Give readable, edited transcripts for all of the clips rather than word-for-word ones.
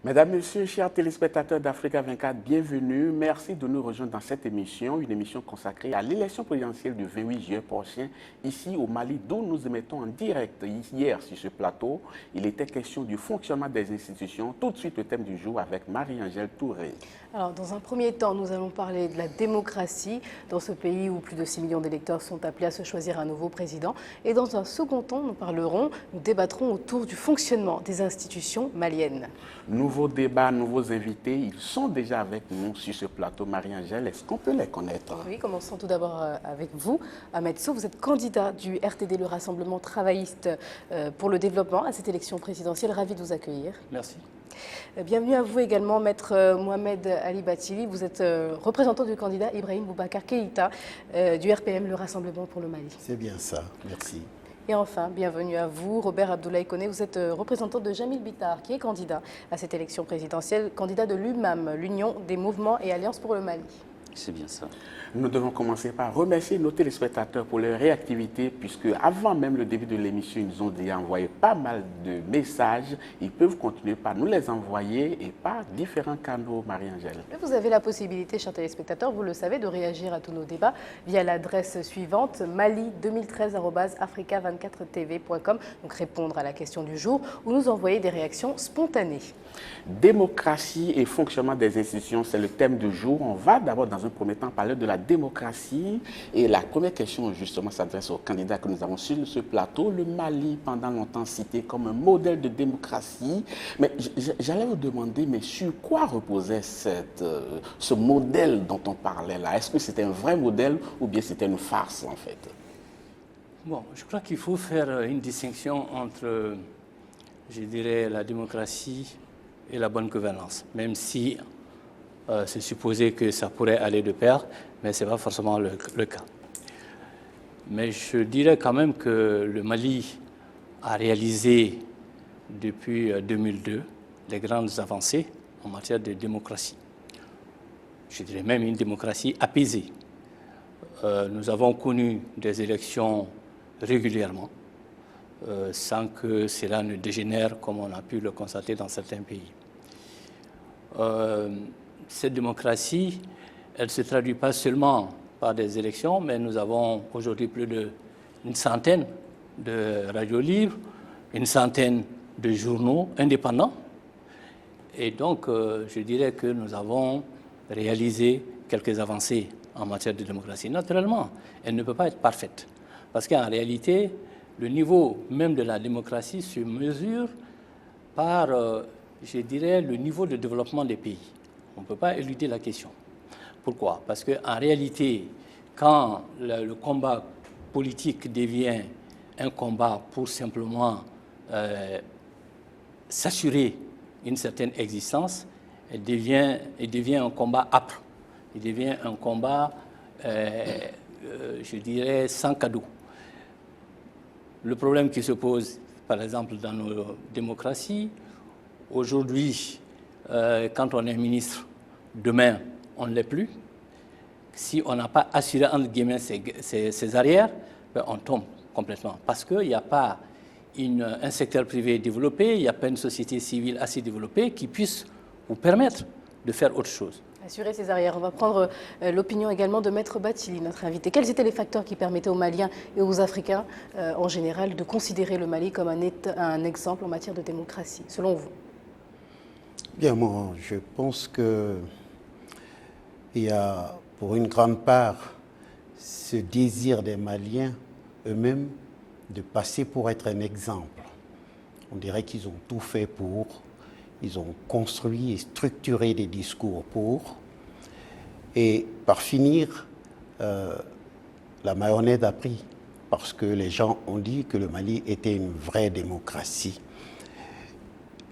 Mesdames, Messieurs, chers téléspectateurs d'Africa 24, bienvenue. Merci de nous rejoindre dans cette émission, une émission consacrée à l'élection présidentielle du 28 juillet prochain, ici au Mali, d'où nous émettons en direct hier sur ce plateau. Il était question du fonctionnement des institutions. Tout de suite, le thème du jour avec Marie-Angèle Touré. Alors, dans un premier temps, nous allons parler de la démocratie dans ce pays où plus de 6 millions d'électeurs sont appelés à se choisir un nouveau président. Et dans un second temps, nous débattrons autour du fonctionnement des institutions maliennes. Nouveaux débats, nouveaux invités, ils sont déjà avec nous sur ce plateau. Marie-Angèle, est-ce qu'on peut les connaître? Oui, commençons tout d'abord avec vous. Ahmed Sow, vous êtes candidat du RTD, le Rassemblement travailliste pour le développement, à cette élection présidentielle. Ravi de vous accueillir. Merci. Bienvenue à vous également, maître Mohamed Ali Batili. Vous êtes représentant du candidat Ibrahim Boubacar Keïta du RPM, le Rassemblement pour le Mali. C'est bien ça, merci. Et enfin, bienvenue à vous, Robert Abdoulaye Koné. Vous êtes représentant de Jamil Bitar, qui est candidat à cette élection présidentielle, candidat de l'UMAM, l'Union des mouvements et alliances pour le Mali. C'est bien ça. Nous devons commencer par remercier nos téléspectateurs pour leur réactivité, puisque avant même le début de l'émission, ils ont déjà envoyé pas mal de messages. Ils peuvent continuer par nous les envoyer et par différents canaux, Marie-Angèle. Vous avez la possibilité, chers téléspectateurs, vous le savez, de réagir à tous nos débats via l'adresse suivante, mali2013@africa24tv.com. Donc répondre à la question du jour ou nous envoyer des réactions spontanées. Démocratie et fonctionnement des institutions, c'est le thème du jour. On va d'abord, dans un premier temps, parler de la démocratie. Et la première question, justement, s'adresse aux candidats que nous avons sur ce plateau. Le Mali, pendant longtemps cité comme un modèle de démocratie. Mais j'allais vous demander, mais sur quoi reposait ce modèle dont on parlait là? Est-ce que c'était un vrai modèle ou bien c'était une farce, en fait? Bon, je crois qu'il faut faire une distinction entre, je dirais, la démocratie et la bonne gouvernance, même si c'est supposé que ça pourrait aller de pair, mais ce n'est pas forcément le cas. Mais je dirais quand même que le Mali a réalisé depuis 2002 des grandes avancées en matière de démocratie. Je dirais même une démocratie apaisée. Nous avons connu des élections régulièrement, sans que cela ne dégénère comme on a pu le constater dans certains pays. Cette démocratie, elle ne se traduit pas seulement par des élections, mais nous avons aujourd'hui plus d'une centaine de radios libres, une centaine de journaux indépendants. Et donc, je dirais que nous avons réalisé quelques avancées en matière de démocratie. Naturellement, elle ne peut pas être parfaite, parce qu'en réalité, le niveau même de la démocratie se mesure par, je dirais, le niveau de développement des pays. On ne peut pas éluder la question. Pourquoi? Parce qu'en réalité, quand le combat politique devient un combat pour simplement s'assurer une certaine existence, il devient un combat âpre. Il devient un combat, je dirais, sans cadeau. Le problème qui se pose, par exemple, dans nos démocraties, aujourd'hui, quand on est ministre, demain, on ne l'est plus. Si on n'a pas assuré, entre guillemets, ses arrières, ben on tombe complètement. Parce qu'il n'y a pas un secteur privé développé, il n'y a pas une société civile assez développée qui puisse vous permettre de faire autre chose. Assurer ses arrières. On va prendre l'opinion également de Maître Batili, notre invité. Quels étaient les facteurs qui permettaient aux Maliens et aux Africains en général de considérer le Mali comme un exemple en matière de démocratie, selon vous? Bien, moi, je pense qu'il y a pour une grande part ce désir des Maliens eux-mêmes de passer pour être un exemple. On dirait qu'ils ont tout fait pour, ils ont construit et structuré des discours pour, et par finir, la mayonnaise a pris, parce que les gens ont dit que le Mali était une vraie démocratie.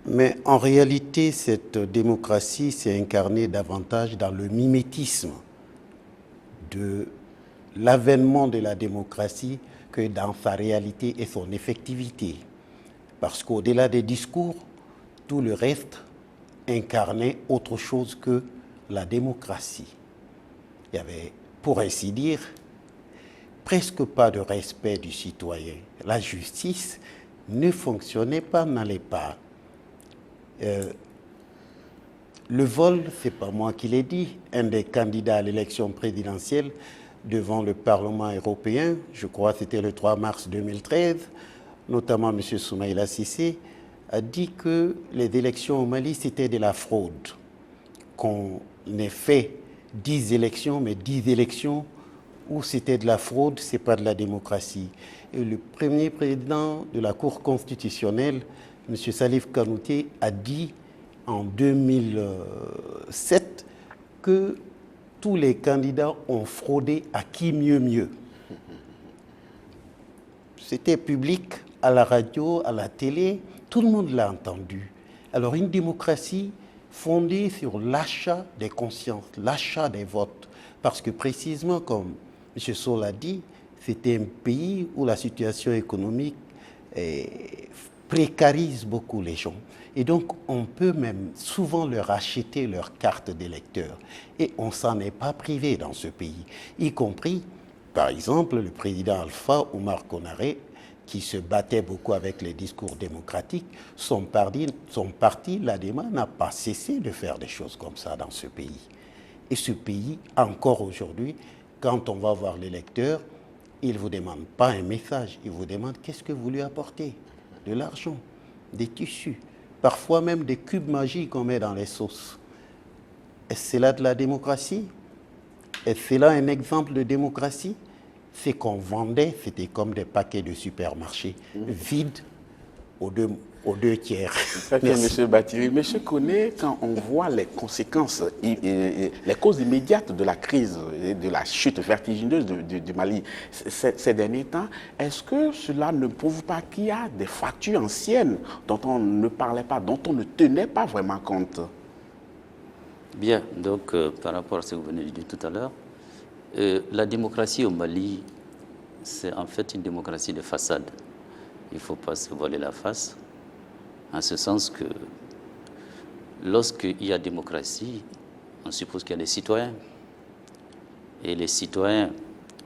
Mais en réalité, cette démocratie s'est incarnée davantage dans le mimétisme de l'avènement de la démocratie que dans sa réalité et son effectivité. Parce qu'au-delà des discours, tout le reste incarnait autre chose que la démocratie. Il y avait, pour ainsi dire, presque pas de respect du citoyen. La justice ne fonctionnait pas, n'allait pas. Le vol, ce n'est pas moi qui l'ai dit. Un des candidats à l'élection présidentielle devant le Parlement européen, je crois que c'était le 3 mars 2013, notamment M. Soumaïla Cissé, a dit que les élections au Mali, c'était de la fraude. Qu'on ait fait 10 élections, mais 10 élections où c'était de la fraude, ce n'est pas de la démocratie. Et le premier président de la Cour constitutionnelle, M. Salif Kanouté, a dit en 2007 que tous les candidats ont fraudé à qui mieux. C'était public, à la radio, à la télé, tout le monde l'a entendu. Alors une démocratie fondée sur l'achat des consciences, l'achat des votes, parce que précisément comme M. Sow l'a dit, c'était un pays où la situation économique précarise beaucoup les gens. Et donc, on peut même souvent leur acheter leur carte d'électeur. Et on ne s'en est pas privé dans ce pays. Y compris, par exemple, le président Alpha Oumar Konaré, qui se battait beaucoup avec les discours démocratiques, son parti l'ADEMA, n'a pas cessé de faire des choses comme ça dans ce pays. Et ce pays, encore aujourd'hui, quand on va voir l'électeur, il ne vous demande pas un message, il vous demande qu'est-ce que vous lui apportez. De l'argent, des tissus, parfois même des cubes magiques qu'on met dans les sauces. Est-ce que c'est là de la démocratie? Est-ce que c'est là un exemple de démocratie? Ce qu'on vendait, c'était comme des paquets de supermarchés, vides aux deux tiers. Très bien, M. Bathily. M. Koné, quand on voit les conséquences, les causes immédiates de la crise et de la chute vertigineuse du Mali ces derniers temps, est-ce que cela ne prouve pas qu'il y a des fractures anciennes dont on ne parlait pas, dont on ne tenait pas vraiment compte? Bien, donc par rapport à ce que vous venez de dire tout à l'heure, la démocratie au Mali, c'est en fait une démocratie de façade. Il ne faut pas se voiler la face, en ce sens que lorsqu'il y a démocratie, on suppose qu'il y a des citoyens. Et les citoyens,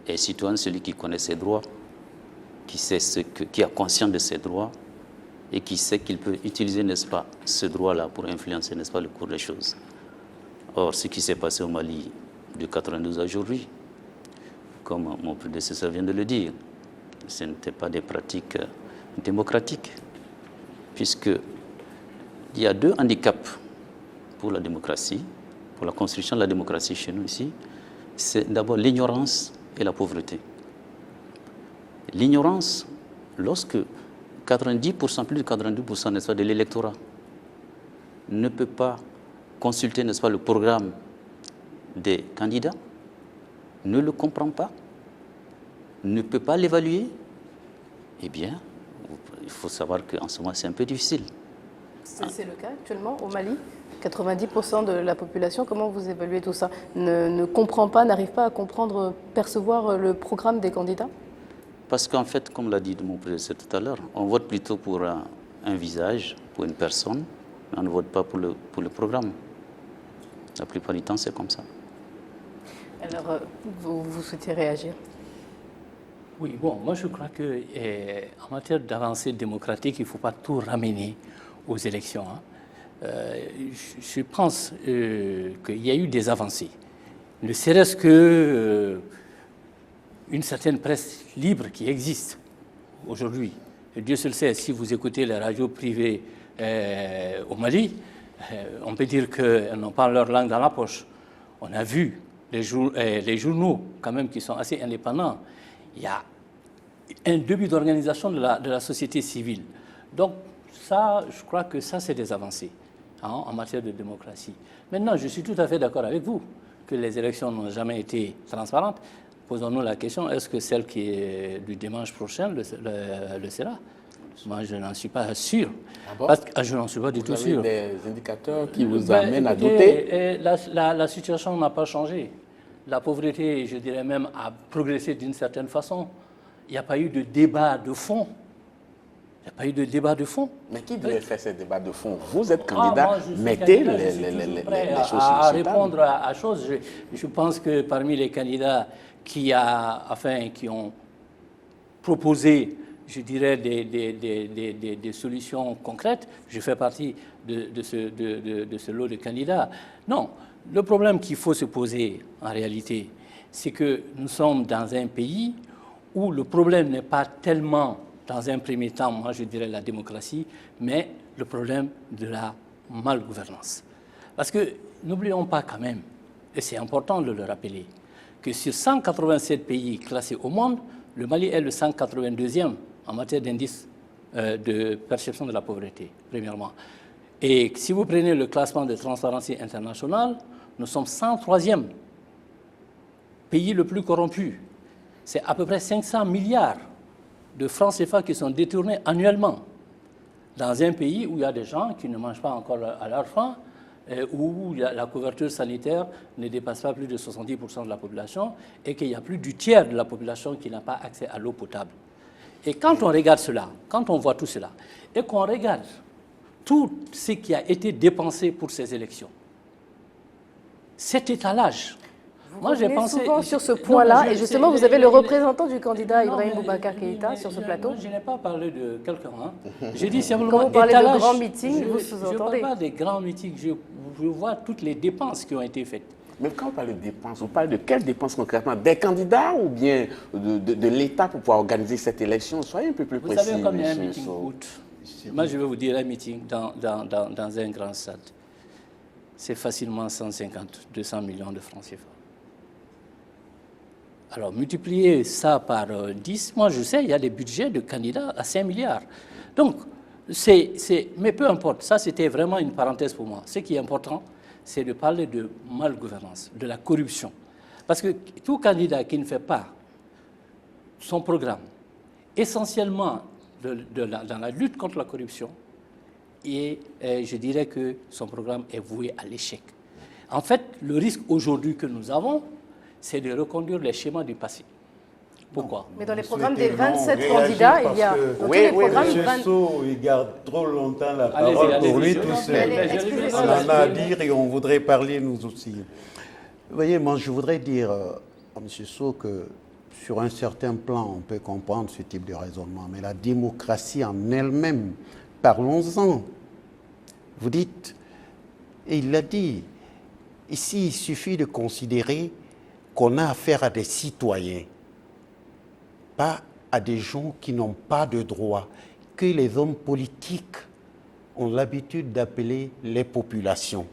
est citoyen celui qui connaît ses droits, qui a conscience de ses droits et qui sait qu'il peut utiliser, n'est-ce pas, ce droit-là pour influencer, n'est-ce pas, le cours des choses. Or, ce qui s'est passé au Mali de 92 à aujourd'hui, comme mon prédécesseur vient de le dire, ce n'étaient pas des pratiques démocratiques, puisqu'il y a deux handicaps pour la démocratie, pour la construction de la démocratie chez nous ici. C'est d'abord l'ignorance et la pauvreté. L'ignorance, lorsque 90%, plus de 92%, n'est-ce pas, de l'électorat ne peut pas consulter, n'est-ce pas, le programme des candidats, ne le comprend pas, ne peut pas l'évaluer, eh bien, il faut savoir qu'en ce moment, c'est un peu difficile. C'est le cas actuellement au Mali? 90% de la population, comment vous évaluez tout ça? Ne comprend pas, n'arrive pas à comprendre, percevoir le programme des candidats? Parce qu'en fait, comme l'a dit mon prédécesseur tout à l'heure, on vote plutôt pour un visage, pour une personne, mais on ne vote pas pour le programme. La plupart du temps, c'est comme ça. Alors, vous souhaitez réagir? Oui, bon, moi je crois qu'en matière d'avancée démocratique, il ne faut pas tout ramener aux élections. Je pense qu'il y a eu des avancées. Ne serait-ce que une certaine presse libre qui existe aujourd'hui. Dieu seul sait, si vous écoutez les radios privées au Mali, on peut dire qu'elles n'ont pas leur langue dans la poche. On a vu les journaux, quand même, qui sont assez indépendants. Il y a un début d'organisation de la société civile. Donc, ça, je crois que ça, c'est des avancées en matière de démocratie. Maintenant, je suis tout à fait d'accord avec vous que les élections n'ont jamais été transparentes. Posons-nous la question, est-ce que celle qui est du dimanche prochain le sera? Moi, je n'en suis pas sûr. Ah bon? Parce que je n'en suis pas du tout sûr. Vous avez des indicateurs qui vous amènent à douter? La situation n'a pas changé. La pauvreté, je dirais même, a progressé d'une certaine façon. Il n'y a pas eu de débat de fond. Il n'y a pas eu de débat de fond. Mais qui devait faire ce débat de fond? Vous êtes candidat, moi, mettez candidat, les choses sur à la table. répondre à choses. Je pense que parmi les candidats qui ont proposé, je dirais, des solutions concrètes. Je fais partie de ce lot de candidats. Non, le problème qu'il faut se poser en réalité, c'est que nous sommes dans un pays où le problème n'est pas tellement, dans un premier temps, moi je dirais la démocratie, mais le problème de la malgouvernance. Parce que n'oublions pas quand même, et c'est important de le rappeler, que sur 187 pays classés au monde, le Mali est le 182e en matière d'indice de perception de la pauvreté, premièrement. Et si vous prenez le classement de Transparency International, nous sommes 103e pays le plus corrompu. C'est à peu près 500 milliards de francs CFA qui sont détournés annuellement dans un pays où il y a des gens qui ne mangent pas encore à leur faim, où la couverture sanitaire ne dépasse pas plus de 70% de la population et qu'il y a plus du tiers de la population qui n'a pas accès à l'eau potable. Et quand on regarde cela, quand on voit tout cela, et qu'on regarde tout ce qui a été dépensé pour ces élections, cet étalage. Moi, j'ai pensé souvent sur ce point-là, et justement, vous avez le représentant du candidat Ibrahim Boubacar Keïta sur ce plateau. Je n'ai pas parlé de quelqu'un. J'ai dit simplement. Quand vous parlez de grands meetings, vous sous-entendez. Je ne parle pas des grands meetings. Je vois toutes les dépenses qui ont été faites. Mais quand vous parlez de dépenses, vous parlez de quelles dépenses concrètement? Des candidats ou bien de l'État pour pouvoir organiser cette élection? Soyez un peu plus précis. Vous savez combien un meeting coûte? Moi, je vais vous dire un meeting dans un grand stade. C'est facilement 150, 200 millions de francs CFA. Alors, multiplier ça par 10, moi je sais, il y a des budgets de candidats à 5 milliards. Donc, mais peu importe, ça c'était vraiment une parenthèse pour moi. Ce qui est important, c'est de parler de malgouvernance, de la corruption. Parce que tout candidat qui ne fait pas son programme, essentiellement dans la lutte contre la corruption, et je dirais que son programme est voué à l'échec. En fait, le risque aujourd'hui que nous avons, c'est de reconduire les schémas du passé. Pourquoi? Mais dans les programmes des 27 candidats, il y a... M. Sow, il garde trop longtemps la parole pour lui tout seul. On en a à dire et on voudrait parler nous aussi. Vous voyez, moi je voudrais dire à M. Sow que sur un certain plan, on peut comprendre ce type de raisonnement, mais la démocratie en elle-même, parlons-en. Vous dites, et il l'a dit, ici il suffit de considérer qu'on a affaire à des citoyens, pas à des gens qui n'ont pas de droits, que les hommes politiques ont l'habitude d'appeler les populations.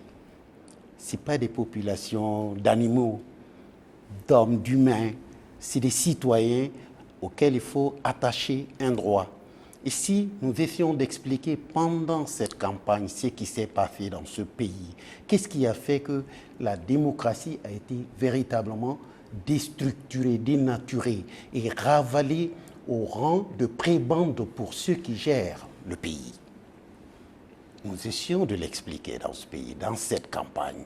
Ce n'est pas des populations d'animaux, d'hommes, d'humains, c'est des citoyens auxquels il faut attacher un droit. Ici, nous essayons d'expliquer pendant cette campagne ce qui s'est passé dans ce pays. Qu'est-ce qui a fait que la démocratie a été véritablement déstructurée, dénaturée et ravalée au rang de prébende pour ceux qui gèrent le pays. Nous essayons de l'expliquer dans ce pays, dans cette campagne.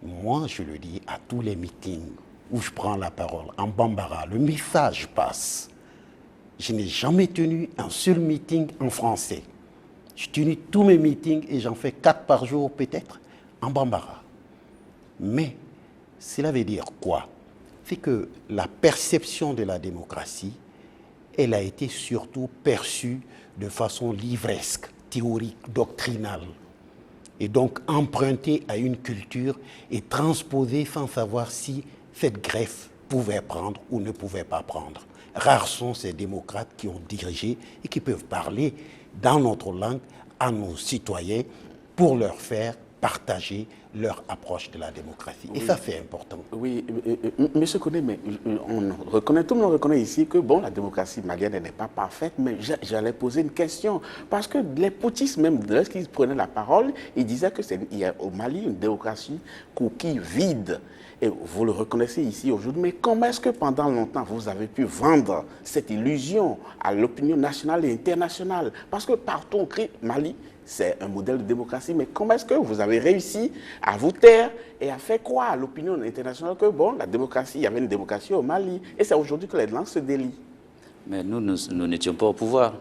Moi, je le dis à tous les meetings où je prends la parole, en Bambara, le message passe. Je n'ai jamais tenu un seul meeting en français. Je tenu tous mes meetings et j'en fais 4 par jour peut-être en Bambara. Mais cela veut dire quoi? C'est que la perception de la démocratie, elle a été surtout perçue de façon livresque, théorique, doctrinale. Et donc empruntée à une culture et transposée sans savoir si cette greffe pouvait prendre ou ne pouvait pas prendre. Rares sont ces démocrates qui ont dirigé et qui peuvent parler dans notre langue à nos citoyens pour leur faire partager leur approche de la démocratie. Et ça, c'est important. Oui, monsieur Koné, mais tout le monde reconnaît ici que bon, la démocratie malienne n'est pas parfaite, mais j'allais poser une question. Parce que les potistes, même, lorsqu'ils prenaient la parole, ils disaient qu'il y a au Mali une démocratie coquille vide. Et vous le reconnaissez ici aujourd'hui, mais comment est-ce que pendant longtemps vous avez pu vendre cette illusion à l'opinion nationale et internationale? Parce que partout on crie Mali, c'est un modèle de démocratie, mais comment est-ce que vous avez réussi à vous taire et à faire croire à l'opinion internationale que bon, la démocratie, il y avait une démocratie au Mali, et c'est aujourd'hui que les langues se délient? Mais nous n'étions pas au pouvoir.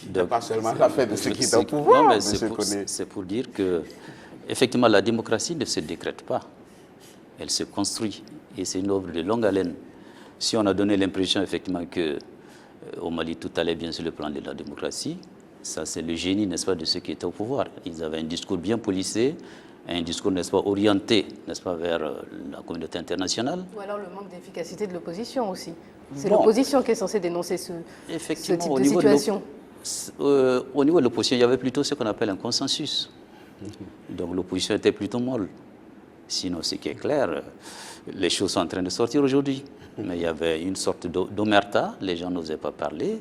Donc, pas seulement l'affaire de ceux qui sont au pouvoir, non, mais c'est pour dire que, effectivement, la démocratie ne se décrète pas. Elle se construit et c'est une œuvre de longue haleine. Si on a donné l'impression effectivement que Au Mali, tout allait bien sur le plan de la démocratie. Ça, c'est le génie, n'est-ce pas, de ceux qui étaient au pouvoir. Ils avaient un discours bien policé, un discours, n'est-ce pas, orienté, n'est-ce pas, vers la communauté internationale. Ou alors le manque d'efficacité de l'opposition aussi. C'est Bon. l'opposition qui est censée dénoncer ce type Au de niveau situation. au niveau de l'opposition, il y avait plutôt ce qu'on appelle un consensus. Donc l'opposition était plutôt molle. Sinon, ce qui est clair, les choses sont en train de sortir aujourd'hui. Mais il y avait une sorte d'omerta, les gens n'osaient pas parler.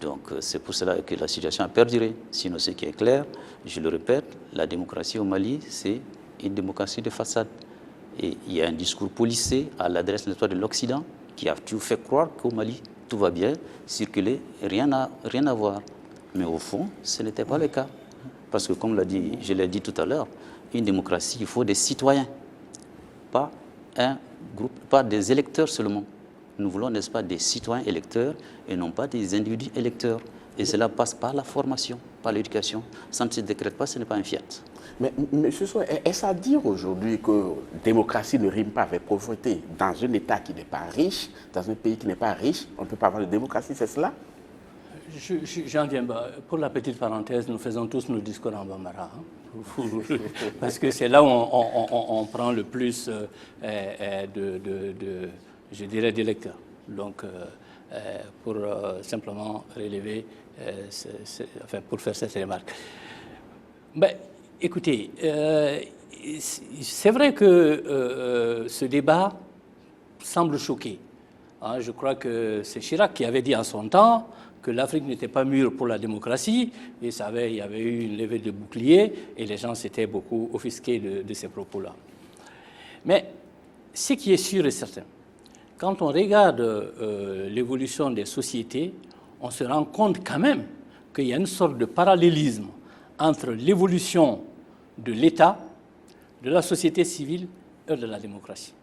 Donc c'est pour cela que la situation a perduré. Sinon, ce qui est clair, je le répète, la démocratie au Mali, c'est une démocratie de façade. Et il y a un discours policé à l'adresse de l'Occident qui a toujours fait croire qu'au Mali, tout va bien, circuler, rien à voir. Mais au fond, ce n'était pas le cas. Parce que comme je l'ai dit tout à l'heure, une démocratie, il faut des citoyens, pas un groupe, pas des électeurs seulement. Nous voulons, n'est-ce pas, des citoyens électeurs et non pas des individus électeurs. Et cela passe par la formation, par l'éducation. Ça ne se décrète pas, ce n'est pas un fiat. Mais, M. Sow, est-ce à dire aujourd'hui que démocratie ne rime pas avec pauvreté? Dans un État qui n'est pas riche, dans un pays qui n'est pas riche, on ne peut pas avoir de démocratie, c'est cela? J'en viens. Pour la petite parenthèse, nous faisons tous nos discours en bambara. Parce que c'est là où on prend le plus je dirais, d'électeurs. Donc, pour simplement relever, pour faire cette remarque. Écoutez, c'est vrai que ce débat semble choquer. Je crois que c'est Chirac qui avait dit en son temps que l'Afrique n'était pas mûre pour la démocratie, et il y avait eu une levée de boucliers, et les gens s'étaient beaucoup offusqués de ces propos-là. Mais ce qui est sûr et certain, quand on regarde l'évolution des sociétés, on se rend compte quand même qu'il y a une sorte de parallélisme entre l'évolution de l'État, de la société civile et de la démocratie.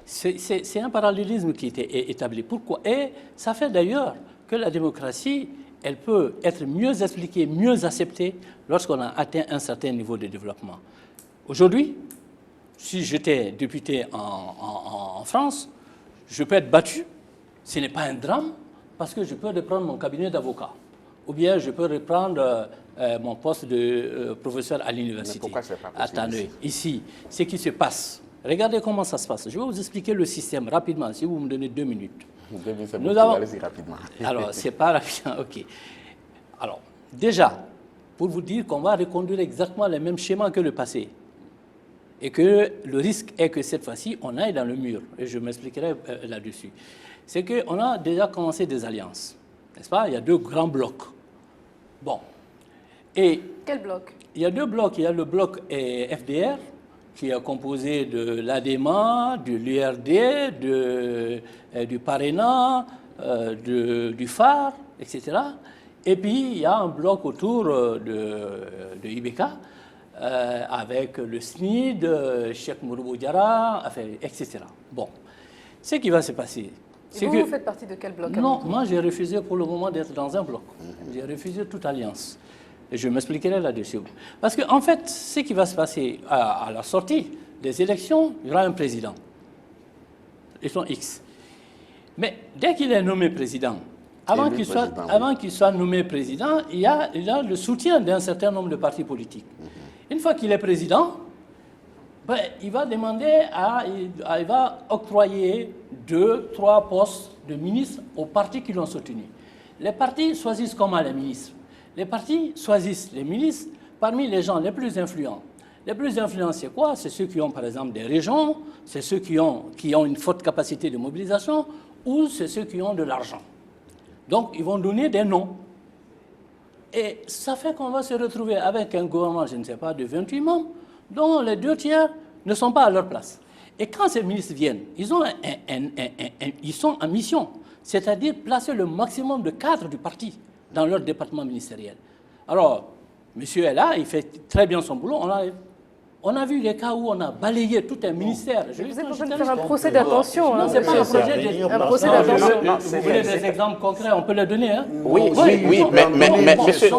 C'est un parallélisme qui était établi. Pourquoi? Et ça fait d'ailleurs que la démocratie, elle peut être mieux expliquée, mieux acceptée lorsqu'on a atteint un certain niveau de développement. Aujourd'hui, si j'étais député en France, je peux être battu, ce n'est pas un drame, parce que je peux reprendre mon cabinet d'avocat. Ou bien je peux reprendre mon poste de professeur à l'université. Mais pourquoi c'est pas possible? Attendez, ici, ce qui se passe, regardez comment ça se passe. Je vais vous expliquer le système rapidement, si vous me donnez 2 minutes. Nous avons... Allez-y rapidement. Alors, c'est pas rapide, ok. Alors, déjà, pour vous dire qu'on va reconduire exactement les mêmes schémas que le passé, et que le risque est que cette fois-ci, on aille dans le mur, et je m'expliquerai là-dessus. C'est qu'on a déjà commencé des alliances, n'est-ce pas? Il y a 2 grands blocs. Bon. Et quel bloc? Il y a 2 blocs. Il y a le bloc FDR, qui est composé de l'ADEMA, de l'URD, du PARENA, du phare, etc. Et puis, il y a un bloc autour de IBK, avec le SNID, Cheikh Mouroubou Diarra, etc. Bon, ce qui va se passer... Et vous faites partie de quel bloc? Non, moi j'ai refusé pour le moment d'être dans un bloc. J'ai refusé toute alliance. Et je m'expliquerai là-dessus. Parce qu'en fait, ce qui va se passer à la sortie des élections, il y aura un président. Ils sont X. Mais dès qu'il est nommé président, avant qu'il soit nommé président, il y a le soutien d'un certain nombre de partis politiques. Une fois qu'il est président, il va demander il va octroyer 2, 3 postes de ministres aux partis qui l'ont soutenu. Les partis choisissent comment les ministres? Les partis choisissent les ministres parmi les gens les plus influents. Les plus influents, c'est quoi? C'est ceux qui ont, par exemple, des régions, c'est ceux qui ont une forte capacité de mobilisation, ou c'est ceux qui ont de l'argent. Donc, ils vont donner des noms. Et ça fait qu'on va se retrouver avec un gouvernement, je ne sais pas, de 28 membres, dont les 2 tiers ne sont pas à leur place. Et quand ces ministres viennent, ils sont en mission, c'est-à-dire placer le maximum de cadres du parti dans leur département ministériel. Alors, monsieur est là, il fait très bien son boulot, on l'arrête. On a vu des cas où on a balayé tout un ministère. Vous êtes en train de faire un procès d'attention. Non, c'est pas un procès d'attention. Vous voulez des exemples concrets, on peut les donner. Hein? Oui, mais monsieur, je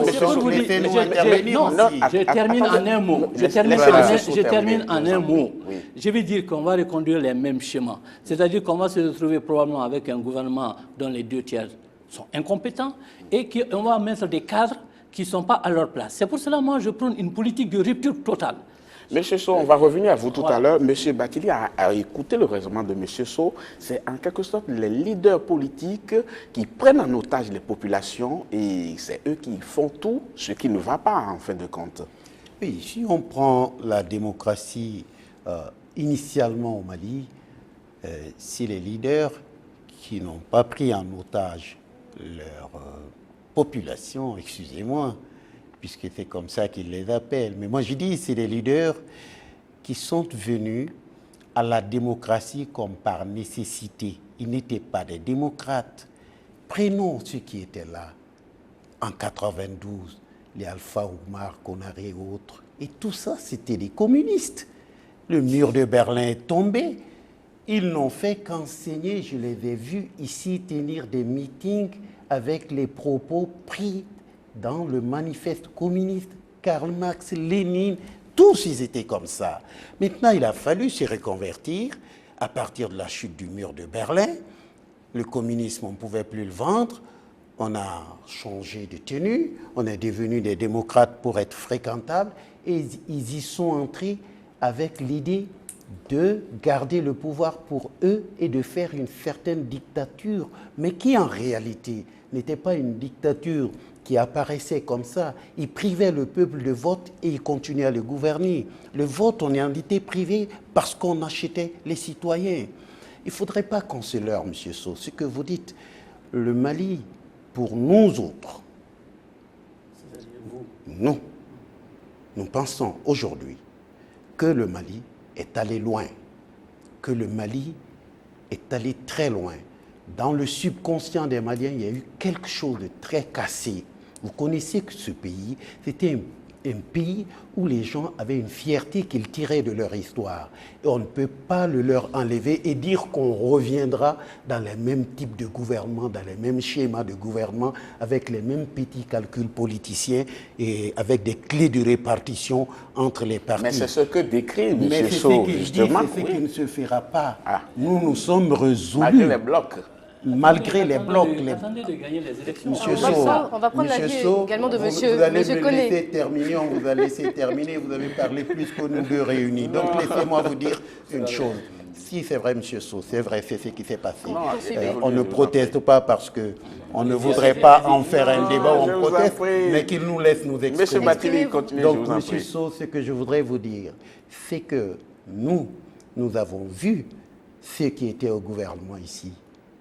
termine en un mot. Je termine en un mot. Je vais dire qu'on va reconduire les mêmes schémas. C'est-à-dire qu'on va se retrouver probablement avec un gouvernement dont les 2 tiers sont incompétents et qu'on va mettre des cadres qui ne sont pas à leur place. C'est pour cela, moi, je prône une politique de rupture totale. Monsieur Sow, on va revenir à vous tout à l'heure. Monsieur Bakili a écouté le raisonnement de Monsieur Sow. C'est en quelque sorte les leaders politiques qui prennent en otage les populations et c'est eux qui font tout ce qui ne va pas en fin de compte. Oui, si on prend la démocratie initialement au Mali, si les leaders qui n'ont pas pris en otage leur population, excusez-moi, puisque c'est comme ça qu'ils les appellent. Mais moi, je dis, c'est les leaders qui sont venus à la démocratie comme par nécessité. Ils n'étaient pas des démocrates. Prenons ceux qui étaient là en 92, les Alpha Oumar, Konaré et autres. Et tout ça, c'était des communistes. Le mur de Berlin est tombé. Ils n'ont fait qu'enseigner. Je les ai vus ici tenir des meetings avec les propos pris dans le manifeste communiste, Karl Marx, Lénine, tous ils étaient comme ça. Maintenant, il a fallu se reconvertir à partir de la chute du mur de Berlin. Le communisme, on ne pouvait plus le vendre. On a changé de tenue. On est devenus des démocrates pour être fréquentables. Et ils y sont entrés avec l'idée de garder le pouvoir pour eux et de faire une certaine dictature, mais qui en réalité n'était pas une dictature qui apparaissait comme ça. Ils privaient le peuple de vote et ils continuaient à le gouverner. Le vote, on en était privé parce qu'on achetait les citoyens. Il ne faudrait pas qu'on se leurre, M. Sow. Ce que vous dites, le Mali, pour nous autres, nous pensons aujourd'hui que le Mali est allé loin, que le Mali est allé très loin. Dans le subconscient des Maliens, il y a eu quelque chose de très cassé. Vous connaissez que ce pays, c'était un pays où les gens avaient une fierté qu'ils tiraient de leur histoire. Et on ne peut pas le leur enlever et dire qu'on reviendra dans les mêmes types de gouvernement, dans les mêmes schémas de gouvernement, avec les mêmes petits calculs politiciens et avec des clés de répartition entre les partis. Mais c'est ce que décrit M. Sow, justement. C'est ce qui ne se fera pas. Nous sommes résolus. Malgré les blocs. Malgré les blocs. Attendez de gagner les élections. Monsieur Sow, on va prendre l'avis également de monsieur Vous allez me Koné. laisser terminer, on vous a laissé terminer, vous avez parlé plus que nous deux réunis. Donc laissez-moi vous dire une chose. Si c'est vrai, monsieur Sow, c'est vrai, c'est ce qui s'est passé. On ne proteste pas parce qu'on ne voudrait pas en faire un débat, on proteste, mais qu'il nous laisse nous exprimer. Monsieur Bakili, continuez, donc, je vous en monsieur prie. Sow, ce que je voudrais vous dire, c'est que nous avons vu ce qui était au gouvernement ici.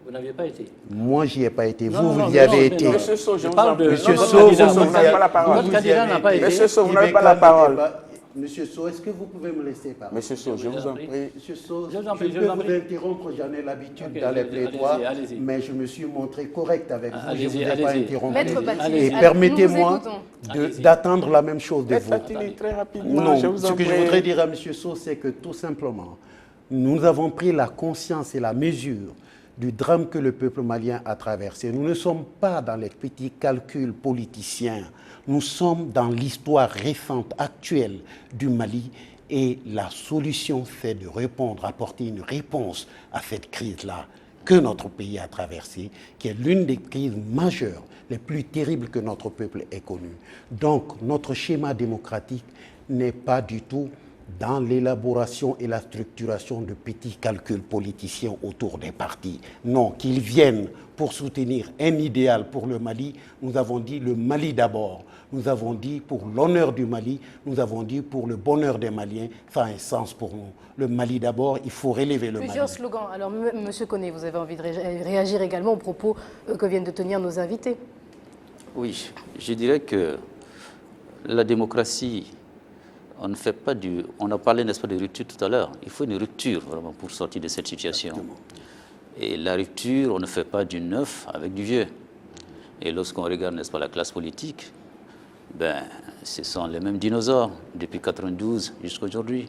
Vous n'aviez pas été. Moi, j'y ai pas été. Non, Vous non, y avez non, été. Monsieur Sow, je vous parle en de- prie. Monsieur Notre Sow, candidat, vous n'avez pas la parole. Notre candidat n'a pas été. Monsieur Sow, vous Il n'avez va pas la calmer le parole. débat. Monsieur Sow, est-ce que vous pouvez me laisser parler? Monsieur Sow, je vous en prie. Monsieur Sow, Je vous en je prie, je peux vous en vous prie. interrompre, j'en ai l'habitude Ok, dans les allez-y, plaidoirs, allez-y. mais je me suis montré correct avec vous, je ne Allez-y, vous ai pas allez-y. interrompu. Maître Batili, Et allez, nous permettez-moi vous écoutons. Allez-y. d'attendre la même chose de Maître vous. Batili, très rapidement, Non, je vous ce en que je prie. voudrais dire à M. Sow, c'est que tout simplement, nous avons pris la conscience et la mesure du drame que le peuple malien a traversé. Nous ne sommes pas dans les petits calculs politiciens, nous sommes dans l'histoire récente, actuelle du Mali, et la solution, c'est de répondre, apporter une réponse à cette crise-là que notre pays a traversée, qui est l'une des crises majeures, les plus terribles que notre peuple ait connues. Donc, notre schéma démocratique n'est pas du tout dans l'élaboration et la structuration de petits calculs politiciens autour des partis. Non, qu'ils viennent pour soutenir un idéal pour le Mali. Nous avons dit le Mali d'abord. Nous avons dit pour l'honneur du Mali. Nous avons dit pour le bonheur des Maliens. Ça a un sens pour nous. Le Mali d'abord, il faut relever le Mali. Plusieurs slogans. Alors, monsieur Koné, vous avez envie de réagir également aux propos que viennent de tenir nos invités. Oui, je dirais que la démocratie, on ne fait pas du... On a parlé, n'est-ce pas, de rupture tout à l'heure. Il faut une rupture, vraiment, pour sortir de cette situation. Exactement. Et la rupture, on ne fait pas du neuf avec du vieux. Et lorsqu'on regarde, n'est-ce pas, la classe politique, ben, ce sont les mêmes dinosaures depuis 92 jusqu'à aujourd'hui.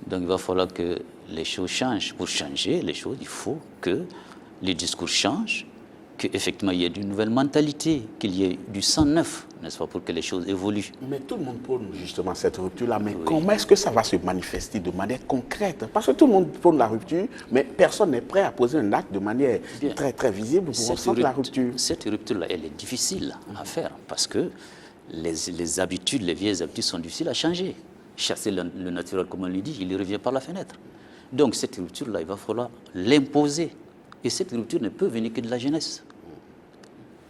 Donc il va falloir que les choses changent. Pour changer les choses, il faut que les discours changent, qu'effectivement il y ait une nouvelle mentalité, qu'il y ait du sang neuf, n'est-ce pas, pour que les choses évoluent. Mais tout le monde prône justement cette rupture-là. Mais comment est-ce que ça va se manifester de manière concrète? Parce que tout le monde prône la rupture, mais personne n'est prêt à poser un acte de manière très, très visible pour ressentir la rupture. Cette rupture-là, elle est difficile à faire parce que les habitudes, les vieilles habitudes sont difficiles à changer. Chasser le naturel, comme on le dit, il revient par la fenêtre. Donc cette rupture-là, il va falloir l'imposer. Et cette rupture ne peut venir que de la jeunesse.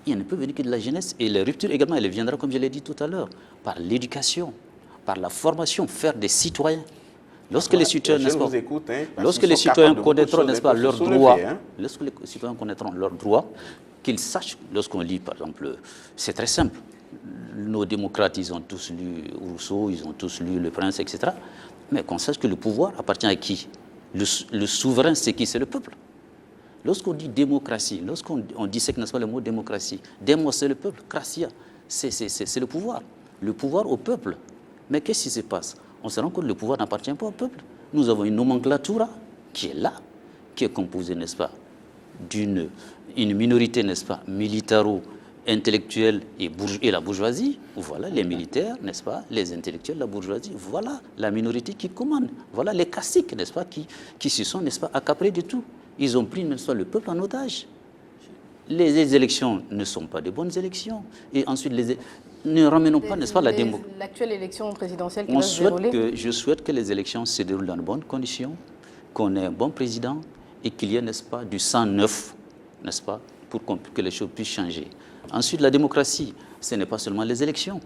Il ne peut venir que de la jeunesse. Et la rupture également, elle viendra, comme je l'ai dit tout à l'heure, par l'éducation, par la formation, faire des citoyens. Lorsque les citoyens, n'est-ce pas, lorsque les citoyens connaîtront, n'est-ce pas, leurs droits, lorsque les citoyens connaîtront leurs droits, qu'ils sachent, lorsqu'on lit, par exemple, c'est très simple. Nos démocrates, ils ont tous lu Rousseau, ils ont tous lu Le Prince, etc. Mais qu'on sache que le pouvoir appartient à qui? Le souverain, c'est qui? C'est le peuple. Lorsqu'on dit démocratie, lorsqu'on dissèque, n'est-ce pas, le mot démocratie, démos, c'est le peuple, kratia, c'est le pouvoir au peuple. Mais qu'est-ce qui se passe? On se rend compte que le pouvoir n'appartient pas au peuple. Nous avons une nomenclature qui est là, qui est composée, n'est-ce pas, d'une minorité, n'est-ce pas, militaro-intellectuelle et la bourgeoisie. Voilà les militaires, n'est-ce pas, les intellectuels, la bourgeoisie. Voilà la minorité qui commande. Voilà les caciques, n'est-ce pas, qui se sont, n'est-ce pas, accaparés de tout. Ils ont pris, n'est-ce pas, le peuple en otage. Les élections ne sont pas de bonnes élections. Et ensuite, ne ramenons pas, n'est-ce pas, la démocratie. L'actuelle élection présidentielle qui va se dérouler. Je souhaite que les élections se déroulent dans de bonnes conditions, qu'on ait un bon président et qu'il y ait, n'est-ce pas, du sang neuf, n'est-ce pas, pour que les choses puissent changer. Ensuite, la démocratie, ce n'est pas seulement les élections.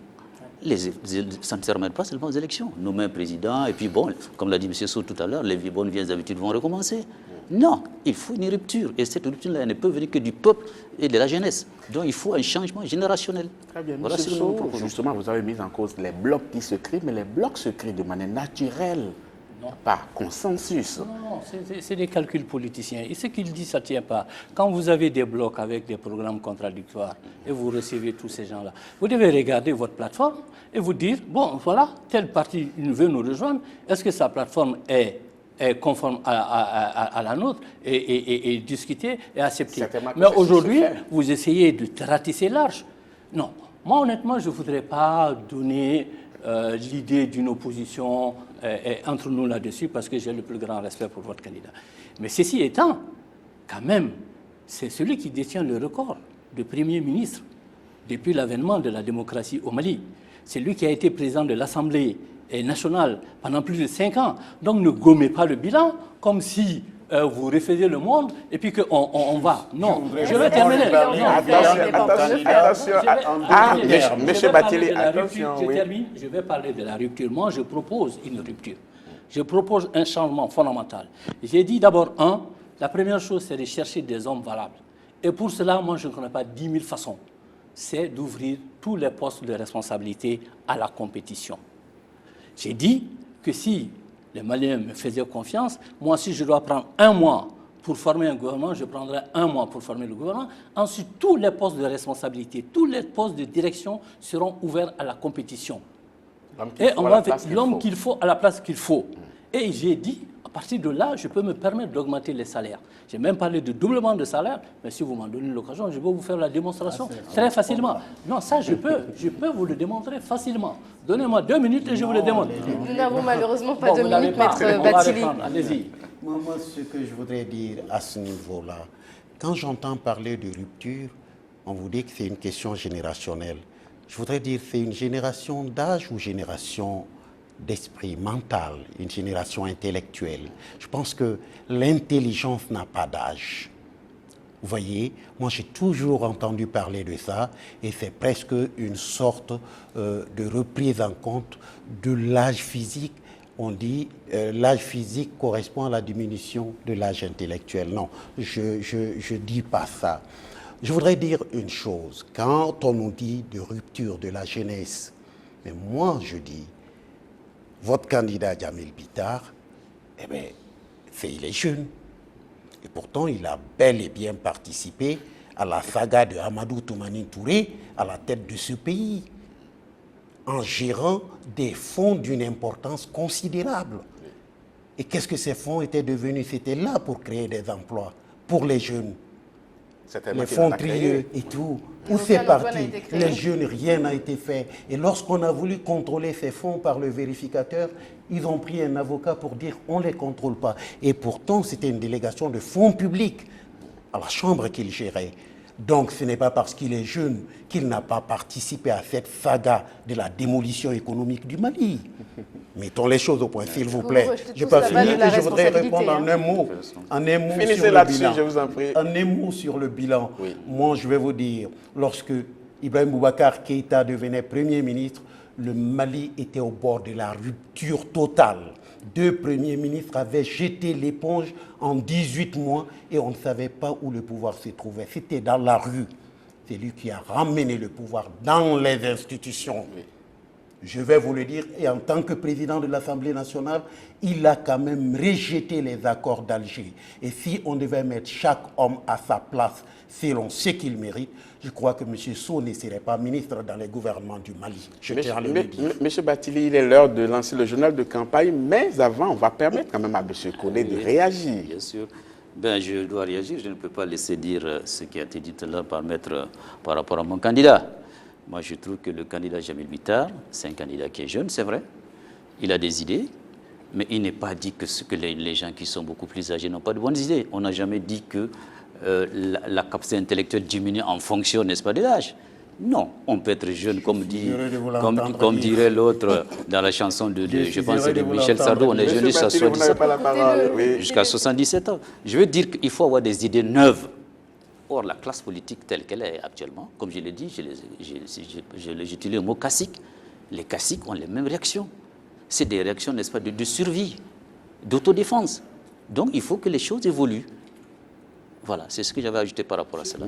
Ça ne se remet pas seulement aux élections. Nommer un président, et puis bon, comme l'a dit M. Sow tout à l'heure, les bonnes vieilles habitudes vont recommencer. Non, il faut une rupture. Et cette rupture-là, elle ne peut venir que du peuple et de la jeunesse. Donc il faut un changement générationnel. Très bien. Voilà Monsieur Sow, justement, vous avez mis en cause les blocs qui se créent, mais les blocs se créent de manière naturelle, par consensus. Non, c'est des calculs politiciens. Et ce qu'il dit, ça ne tient pas. Quand vous avez des blocs avec des programmes contradictoires et vous recevez tous ces gens-là, vous devez regarder votre plateforme et vous dire, bon, voilà, tel parti veut nous rejoindre. Est-ce que sa plateforme est conforme à la nôtre et discuter et accepter. Mais aujourd'hui, vous essayez de ratisser large. Non, moi honnêtement, je ne voudrais pas donner l'idée d'une opposition entre nous là-dessus parce que j'ai le plus grand respect pour votre candidat. Mais ceci étant, quand même, c'est celui qui détient le record de Premier ministre depuis l'avènement de la démocratie au Mali. C'est lui qui a été président de l'Assemblée nationale pendant plus de 5 ans. Donc ne gommez pas le bilan comme si vous refaisiez le monde et puis qu'on va. Non, je vais terminer. Attention. Monsieur Bathily, attention. Je termine, je vais parler de la rupture. Moi, je propose une rupture. Je propose un changement fondamental. J'ai dit d'abord, la première chose, c'est de chercher des hommes valables. Et pour cela, moi, je ne connais pas 10 000 façons. C'est d'ouvrir tous les postes de responsabilité à la compétition. J'ai dit que si les Maliens me faisaient confiance, moi, si je dois prendre 1 mois pour former un gouvernement, je prendrai 1 mois pour former le gouvernement. Ensuite, tous les postes de responsabilité, tous les postes de direction seront ouverts à la compétition. Et on va faire l'homme qu'il faut à la place qu'il faut. Et j'ai dit, à partir de là, je peux me permettre d'augmenter les salaires. J'ai même parlé de doublement de salaire, mais si vous m'en donnez l'occasion, je peux vous faire la démonstration très facilement. Non, ça, je peux vous le démontrer facilement. Donnez-moi 2 minutes et je vous le démontre. Nous n'avons malheureusement pas 2 minutes, Maître Bathily. Allez-y. Moi, ce que je voudrais dire à ce niveau-là, quand j'entends parler de rupture, on vous dit que c'est une question générationnelle. Je voudrais dire, c'est une génération d'âge ou génération d'esprit mental, une génération intellectuelle. Je pense que l'intelligence n'a pas d'âge. Vous voyez, moi j'ai toujours entendu parler de ça et c'est presque une sorte de reprise en compte de l'âge physique. On dit l'âge physique correspond à la diminution de l'âge intellectuel. Non, je dis pas ça. Je voudrais dire une chose. Quand on nous dit de rupture de la jeunesse, mais moi je dis, votre candidat Djamil Bitar, eh bien, il est jeune. Et pourtant, il a bel et bien participé à la saga de Amadou Toumani Touré à la tête de ce pays. en gérant des fonds d'une importance considérable. Et qu'est-ce que ces fonds étaient devenus? C'était là pour créer des emplois pour les jeunes. Les fonds trieux et tout. Où c'est parti? Les jeunes, rien n'a été fait. Et lorsqu'on a voulu contrôler ces fonds par le vérificateur, ils ont pris un avocat pour dire on ne les contrôle pas. Et pourtant, c'était une délégation de fonds publics à la Chambre qu'il gérait. Donc ce n'est pas parce qu'il est jeune qu'il n'a pas participé à cette saga de la démolition économique du Mali. Mettons les choses au point, s'il vous plaît. Je n'ai pas fini et je voudrais répondre en un mot. Finissez là-dessus, je vous en prie. En un mot sur le bilan. Oui. Moi, je vais vous dire, lorsque Ibrahim Boubacar Keïta devenait Premier ministre, le Mali était au bord de la rupture totale. 2 premiers ministres avaient jeté l'éponge en 18 mois et on ne savait pas où le pouvoir se trouvait. C'était dans la rue. C'est lui qui a ramené le pouvoir dans les institutions. Oui. Je vais vous le dire, et en tant que président de l'Assemblée nationale, il a quand même rejeté les accords d'Alger. Et si on devait mettre chaque homme à sa place selon ce qu'il mérite, je crois que M. Sow ne serait pas ministre dans les gouvernements du Mali. M. Bathily, il est l'heure de lancer le journal de campagne, mais avant, on va permettre quand même à M. Koné de réagir. Bien sûr. Ben, je dois réagir, je ne peux pas laisser dire ce qui a été dit tout à l'heure par rapport à mon candidat. Moi, je trouve que le candidat Jamil Bitar, c'est un candidat qui est jeune, c'est vrai. Il a des idées, mais il n'est pas dit que les gens qui sont beaucoup plus âgés n'ont pas de bonnes idées. On n'a jamais dit que la capacité intellectuelle diminue en fonction, n'est-ce pas, de l'âge. Non, on peut être jeune, comme dirait l'autre dans la chanson je pense de Michel Sardou, on est jeune jusqu'à 77 ans. Je veux dire qu'il faut avoir des idées neuves. Or, la classe politique telle qu'elle est actuellement, comme je l'ai dit, j'utilise le mot classique, les classiques ont les mêmes réactions. C'est des réactions, n'est-ce pas, de survie, d'autodéfense. Donc, il faut que les choses évoluent. Voilà, c'est ce que j'avais ajouté par rapport à cela.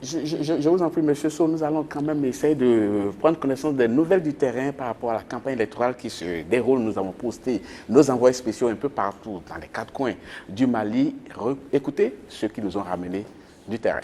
Je vous en prie, M. Sow, nous allons quand même essayer de prendre connaissance des nouvelles du terrain par rapport à la campagne électorale qui se déroule. Nous avons posté nos envoyés spéciaux un peu partout, dans les 4 coins du Mali. Écoutez ceux qui nous ont ramenés du terrain.